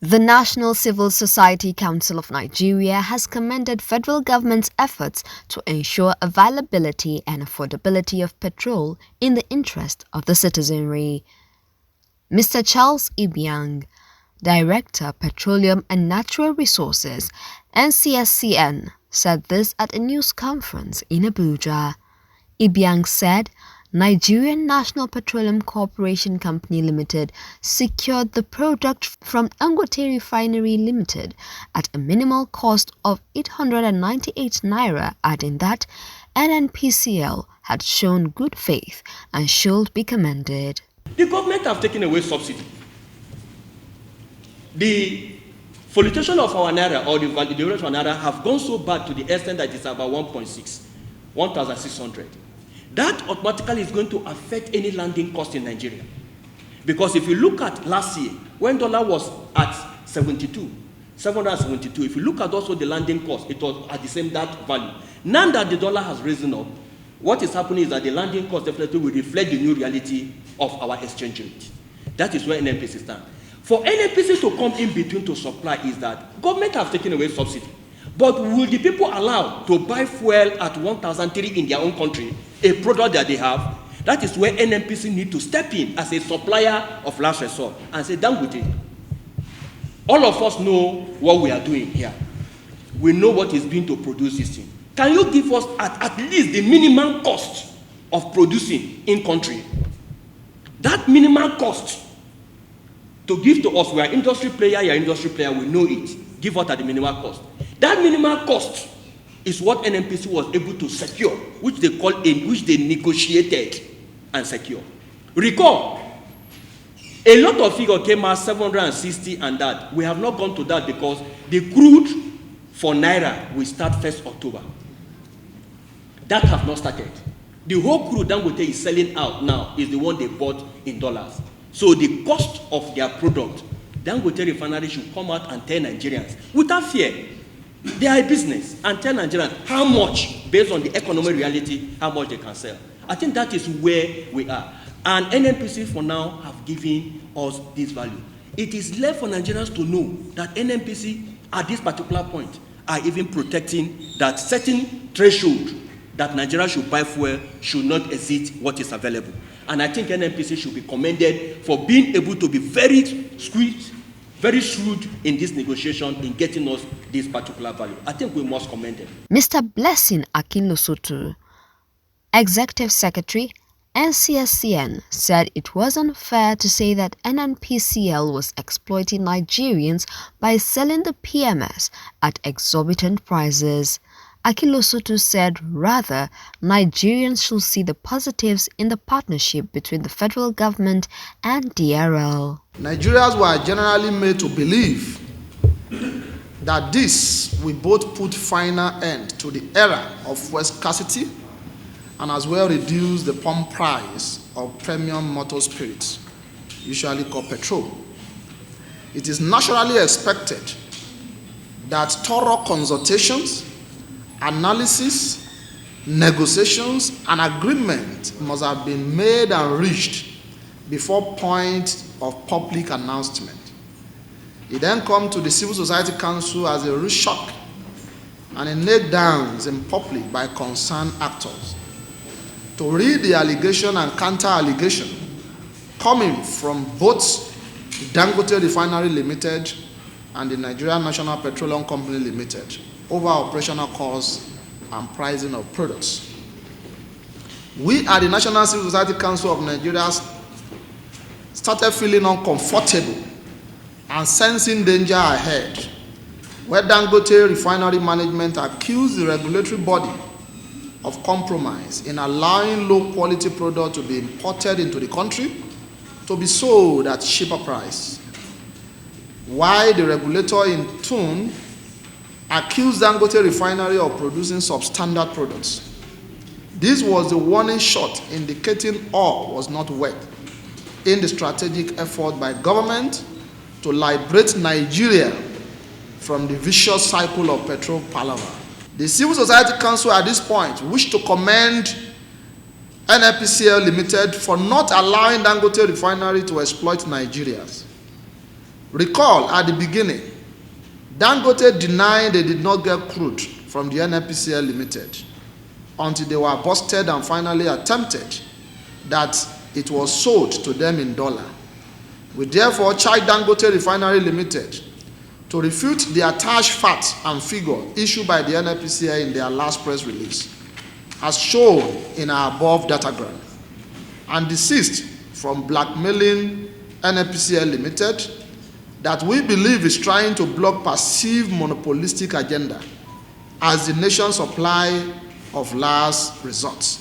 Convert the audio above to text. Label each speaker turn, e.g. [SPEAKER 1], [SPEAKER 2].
[SPEAKER 1] The National Civil Society Council of Nigeria has commended federal government's efforts to ensure availability and affordability of petrol in the interest of the citizenry. Mr. Charles Ibiang, Director, Petroleum and Natural Resources, NCSCN, said this at a news conference in Abuja. Ibiang said Nigerian National Petroleum Corporation Company Limited secured the product from Dangote Refinery Limited at a minimal cost of 898 naira, adding that NNPCL had shown good faith and should be commended.
[SPEAKER 2] The government have taken away subsidy. The fluctuation of our naira or the valuation of our naira have gone so bad to the extent that it's about 1,600. That automatically is going to affect any landing cost in Nigeria. Because if you look at last year, when dollar was at 772, if you look at also the landing cost, it was at the same that value. Now that the dollar has risen up, what is happening is that the landing cost definitely will reflect the new reality of our exchange rate. That is where NNPC stands. For NNPC to come in between to supply is that government have taken away subsidy. But will the people allow to buy fuel at 1,003 in their own country, a product that they have? That is where NNPC need to step in as a supplier of last resort and say, Dangote, all of us know what we are doing here. We know what is being to produce this thing. Can you give us at least the minimum cost of producing in country? That minimum cost to give to us, we are industry player, you are industry player, we know it. Give us at the minimum cost. That minimum cost is what NNPC was able to secure, which they negotiated and secure. Recall, a lot of figures came out 760 and that. We have not gone to that because the crude for Naira will start 1st October. That have not started. The whole crude Dangote is selling out now is the one they bought in dollars. So the cost of their product, Dangote Refinery should come out and tell Nigerians, without fear, they are a business, and tell Nigerians how much, based on the economic reality, how much they can sell. I think that is where we are. And NNPC for now have given us this value. It is left for Nigerians to know that NNPC at this particular point are even protecting that certain threshold that Nigeria should buy fuel should not exceed what is available. And I think NNPC should be commended for being able to be very shrewd in this negotiation in getting us this particular value. I think we must commend them.
[SPEAKER 1] Mr. Blessing Akinlosotu, Executive Secretary, NCSCN, said it was unfair to say that NNPCL was exploiting Nigerians by selling the PMS at exorbitant prices. Akinlosotu said rather Nigerians should see the positives in the partnership between the federal government and DRL.
[SPEAKER 3] Nigerians were generally made to believe that this will both put final end to the era of fuel scarcity and as well reduce the pump price of premium motor spirits, usually called petrol. It is naturally expected that thorough consultations, analysis, negotiations, and agreement must have been made and reached before point of public announcement. It then comes to the Civil Society Council as a real shock and a nail downs in public by concerned actors to read the allegation and counter-allegation coming from both Dangote Refinery Limited and the Nigerian National Petroleum Company Limited over operational costs and pricing of products. We at the National Civil Society Council of Nigeria started feeling uncomfortable and sensing danger ahead, where Dangote Refinery management accused the regulatory body of compromise in allowing low-quality product to be imported into the country to be sold at cheaper price, while the regulator in turn accused Dangote Refinery of producing substandard products. This was the warning shot indicating all was not well in the strategic effort by government to liberate Nigeria from the vicious cycle of petrol palaver. The Civil Society Council at this point wished to commend NNPCL Limited for not allowing Dangote Refinery to exploit Nigerians. Recall at the beginning, Dangote denied they did not get crude from the NNPCL Limited until they were busted and finally attempted that it was sold to them in dollar. We therefore charge Dangote Refinery Limited to refute the attached fact and figure issued by the NNPCL in their last press release, as shown in our above datagram, and desist from blackmailing NNPCL Limited that we believe is trying to block perceived monopolistic agenda as the nation's supply of last resort.